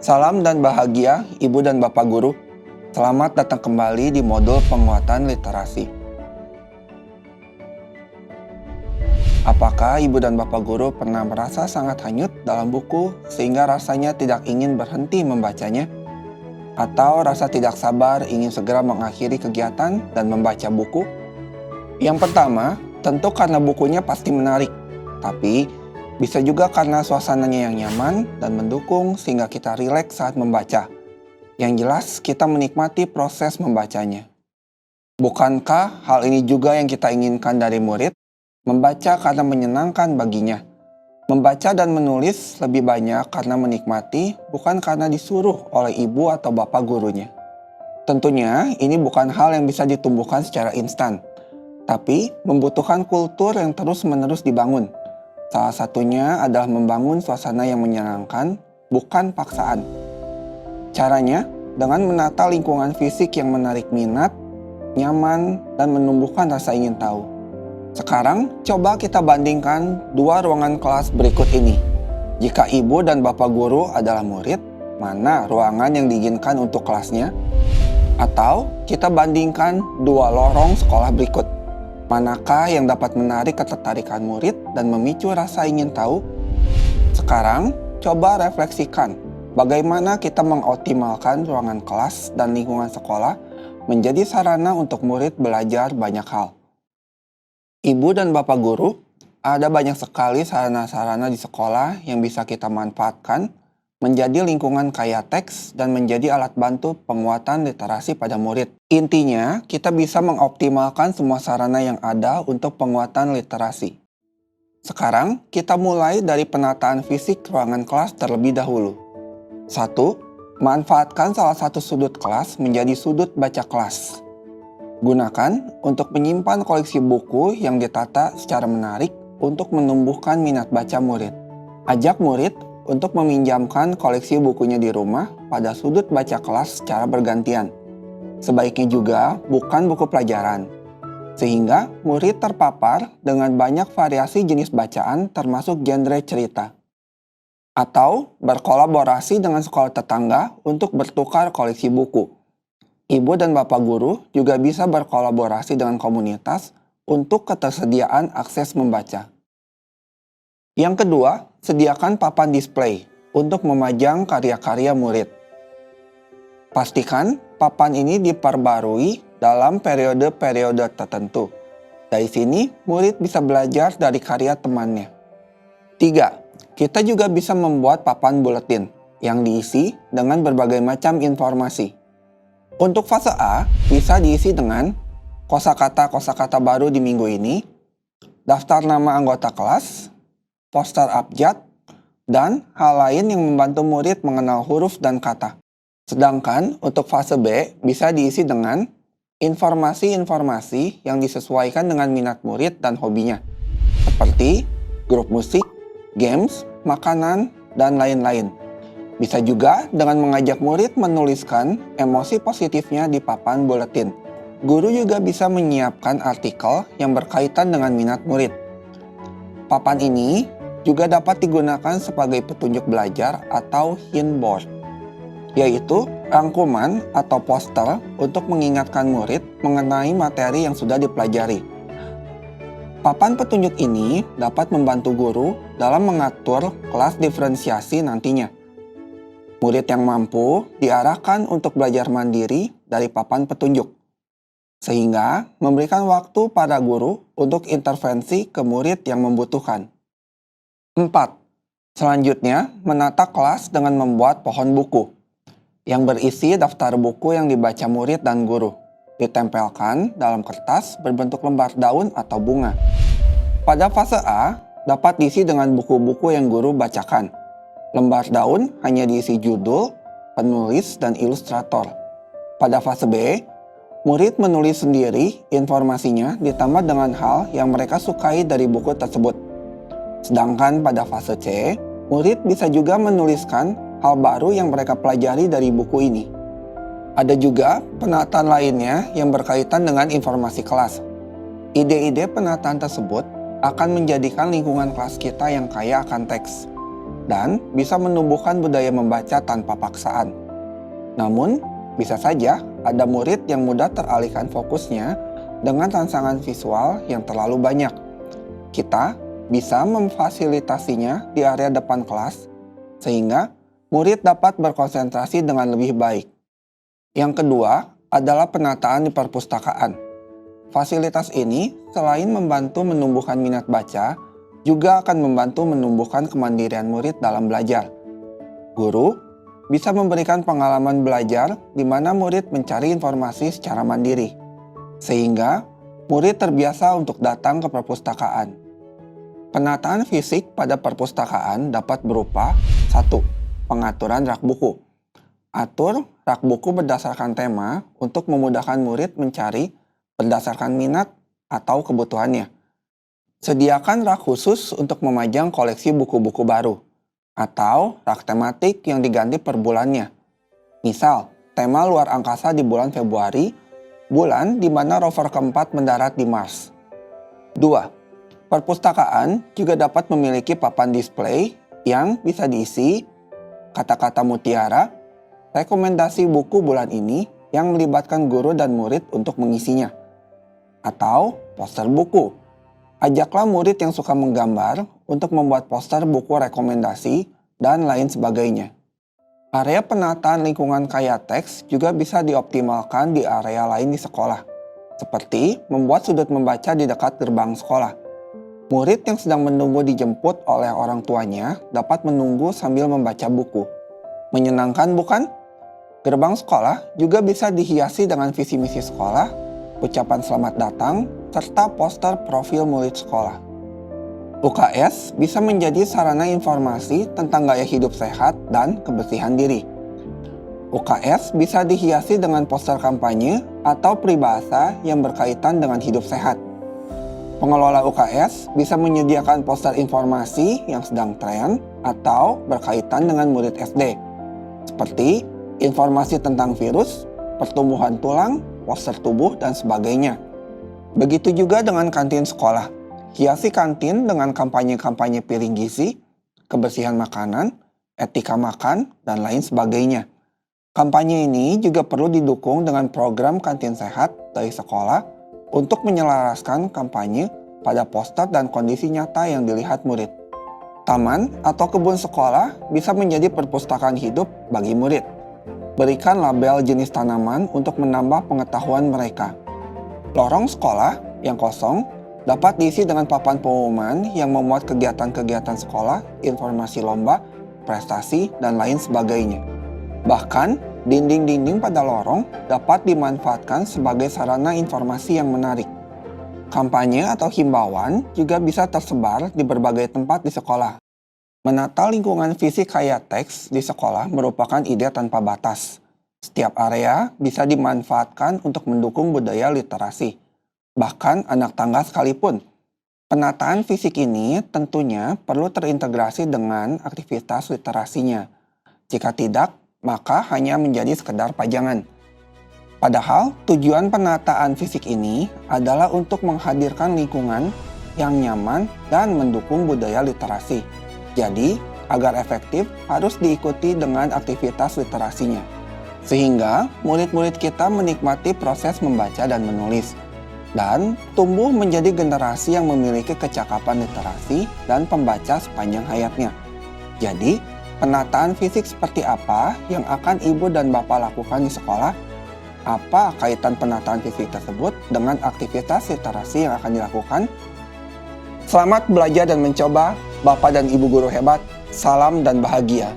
Salam dan bahagia Ibu dan Bapak Guru. Selamat datang kembali di modul penguatan literasi. Apakah Ibu dan Bapak Guru pernah merasa sangat hanyut dalam buku sehingga rasanya tidak ingin berhenti membacanya? Atau rasa tidak sabar ingin segera mengakhiri kegiatan dan membaca buku? Yang pertama, tentu karena bukunya pasti menarik. Tapi bisa juga karena suasananya yang nyaman dan mendukung sehingga kita rileks saat membaca. Yang jelas, kita menikmati proses membacanya. Bukankah hal ini juga yang kita inginkan dari murid? Membaca karena menyenangkan baginya. Membaca dan menulis lebih banyak karena menikmati, bukan karena disuruh oleh ibu atau bapak gurunya. Tentunya, ini bukan hal yang bisa ditumbuhkan secara instan, tapi membutuhkan kultur yang terus-menerus dibangun. Salah satunya adalah membangun suasana yang menyenangkan, bukan paksaan. Caranya dengan menata lingkungan fisik yang menarik minat, nyaman, dan menumbuhkan rasa ingin tahu. Sekarang, coba kita bandingkan dua ruangan kelas berikut ini. Jika ibu dan bapak guru adalah murid, mana ruangan yang diinginkan untuk kelasnya? Atau kita bandingkan dua lorong sekolah berikut. Manakah yang dapat menarik ketertarikan murid dan memicu rasa ingin tahu? Sekarang, coba refleksikan bagaimana kita mengoptimalkan ruangan kelas dan lingkungan sekolah menjadi sarana untuk murid belajar banyak hal. Ibu dan Bapak Guru, ada banyak sekali sarana-sarana di sekolah yang bisa kita manfaatkan menjadi lingkungan kaya teks dan menjadi alat bantu penguatan literasi pada murid. Intinya, kita bisa mengoptimalkan semua sarana yang ada untuk penguatan literasi. Sekarang, kita mulai dari penataan fisik ruangan kelas terlebih dahulu. 1. Manfaatkan salah satu sudut kelas menjadi sudut baca kelas. Gunakan untuk menyimpan koleksi buku yang ditata secara menarik untuk menumbuhkan minat baca murid. Ajak murid untuk meminjamkan koleksi bukunya di rumah pada sudut baca kelas secara bergantian. Sebaiknya juga bukan buku pelajaran, sehingga murid terpapar dengan banyak variasi jenis bacaan termasuk genre cerita. Atau berkolaborasi dengan sekolah tetangga untuk bertukar koleksi buku. Ibu dan bapak guru juga bisa berkolaborasi dengan komunitas untuk ketersediaan akses membaca. Yang kedua, sediakan papan display untuk memajang karya-karya murid. Pastikan papan ini diperbarui dalam periode-periode tertentu. Dari sini, murid bisa belajar dari karya temannya. 3. Kita juga bisa membuat papan buletin yang diisi dengan berbagai macam informasi. Untuk fase A, bisa diisi dengan kosakata-kosakata baru di minggu ini, daftar nama anggota kelas, poster abjad, dan hal lain yang membantu murid mengenal huruf dan kata. Sedangkan untuk fase B bisa diisi dengan informasi-informasi yang disesuaikan dengan minat murid dan hobinya, seperti grup musik, games, makanan, dan lain-lain. Bisa juga dengan mengajak murid menuliskan emosi positifnya di papan buletin. Guru juga bisa menyiapkan artikel yang berkaitan dengan minat murid. Papan ini juga dapat digunakan sebagai petunjuk belajar atau hint board, yaitu rangkuman atau poster untuk mengingatkan murid mengenai materi yang sudah dipelajari. Papan petunjuk ini dapat membantu guru dalam mengatur kelas diferensiasi nantinya. Murid yang mampu diarahkan untuk belajar mandiri dari papan petunjuk, sehingga memberikan waktu pada guru untuk intervensi ke murid yang membutuhkan. 4. Selanjutnya, menata kelas dengan membuat pohon buku yang berisi daftar buku yang dibaca murid dan guru, ditempelkan dalam kertas berbentuk lembar daun atau bunga. Pada fase A, dapat diisi dengan buku-buku yang guru bacakan. Lembar daun hanya diisi judul, penulis, dan ilustrator. Pada fase B, murid menulis sendiri informasinya ditambah dengan hal yang mereka sukai dari buku tersebut. Sedangkan pada fase C, murid bisa juga menuliskan hal baru yang mereka pelajari dari buku ini. Ada juga penataan lainnya yang berkaitan dengan informasi kelas. Ide-ide penataan tersebut akan menjadikan lingkungan kelas kita yang kaya akan teks. dan bisa menumbuhkan budaya membaca tanpa paksaan. Namun, bisa saja ada murid yang mudah teralihkan fokusnya dengan rangsangan visual yang terlalu banyak. Kita bisa memfasilitasinya di area depan kelas, sehingga murid dapat berkonsentrasi dengan lebih baik. Yang kedua adalah penataan di perpustakaan. Fasilitas ini selain membantu menumbuhkan minat baca, juga akan membantu menumbuhkan kemandirian murid dalam belajar. Guru bisa memberikan pengalaman belajar di mana murid mencari informasi secara mandiri, sehingga murid terbiasa untuk datang ke perpustakaan. Penataan fisik pada perpustakaan dapat berupa 1. Pengaturan rak buku. Atur rak buku berdasarkan tema untuk memudahkan murid mencari berdasarkan minat atau kebutuhannya. Sediakan rak khusus untuk memajang koleksi buku-buku baru, atau rak tematik yang diganti per bulannya. Misal, tema luar angkasa di bulan Februari, bulan di mana rover keempat mendarat di Mars. 2. Perpustakaan juga dapat memiliki papan display yang bisa diisi kata-kata mutiara, rekomendasi buku bulan ini yang melibatkan guru dan murid untuk mengisinya, atau poster buku. Ajaklah murid yang suka menggambar untuk membuat poster buku rekomendasi dan lain sebagainya. Area penataan lingkungan kaya teks juga bisa dioptimalkan di area lain di sekolah, seperti membuat sudut membaca di dekat gerbang sekolah. Murid yang sedang menunggu dijemput oleh orang tuanya dapat menunggu sambil membaca buku. Menyenangkan bukan? Gerbang sekolah juga bisa dihiasi dengan visi misi sekolah, ucapan selamat datang, serta poster profil murid sekolah. UKS bisa menjadi sarana informasi tentang gaya hidup sehat dan kebersihan diri. UKS bisa dihiasi dengan poster kampanye atau peribahasa yang berkaitan dengan hidup sehat. Pengelola UKS bisa menyediakan poster informasi yang sedang tren atau berkaitan dengan murid SD, seperti informasi tentang virus, pertumbuhan tulang, poster tubuh, dan sebagainya. Begitu juga dengan kantin sekolah. Hiasi kantin dengan kampanye-kampanye piring gizi, kebersihan makanan, etika makan, dan lain sebagainya. Kampanye ini juga perlu didukung dengan program kantin sehat dari sekolah untuk menyelaraskan kampanye pada poster dan kondisi nyata yang dilihat murid. Taman atau kebun sekolah bisa menjadi perpustakaan hidup bagi murid. Berikan label jenis tanaman untuk menambah pengetahuan mereka. Lorong sekolah yang kosong dapat diisi dengan papan pengumuman yang memuat kegiatan-kegiatan sekolah, informasi lomba, prestasi, dan lain sebagainya. Bahkan, dinding-dinding pada lorong dapat dimanfaatkan sebagai sarana informasi yang menarik. Kampanye atau himbauan juga bisa tersebar di berbagai tempat di sekolah. Menata lingkungan fisik kaya teks di sekolah merupakan ide tanpa batas. Setiap area bisa dimanfaatkan untuk mendukung budaya literasi, bahkan anak tangga sekalipun. Penataan fisik ini tentunya perlu terintegrasi dengan aktivitas literasinya. Jika tidak, maka hanya menjadi sekedar pajangan. Padahal tujuan penataan fisik ini adalah untuk menghadirkan lingkungan yang nyaman dan mendukung budaya literasi. Jadi, agar efektif harus diikuti dengan aktivitas literasinya. Sehingga murid-murid kita menikmati proses membaca dan menulis, dan tumbuh menjadi generasi yang memiliki kecakapan literasi dan pembaca sepanjang hayatnya. Jadi, penataan fisik seperti apa yang akan ibu dan bapak lakukan di sekolah? Apa kaitan penataan fisik tersebut dengan aktivitas literasi yang akan dilakukan? Selamat belajar dan mencoba, Bapak dan Ibu guru hebat. Salam dan bahagia.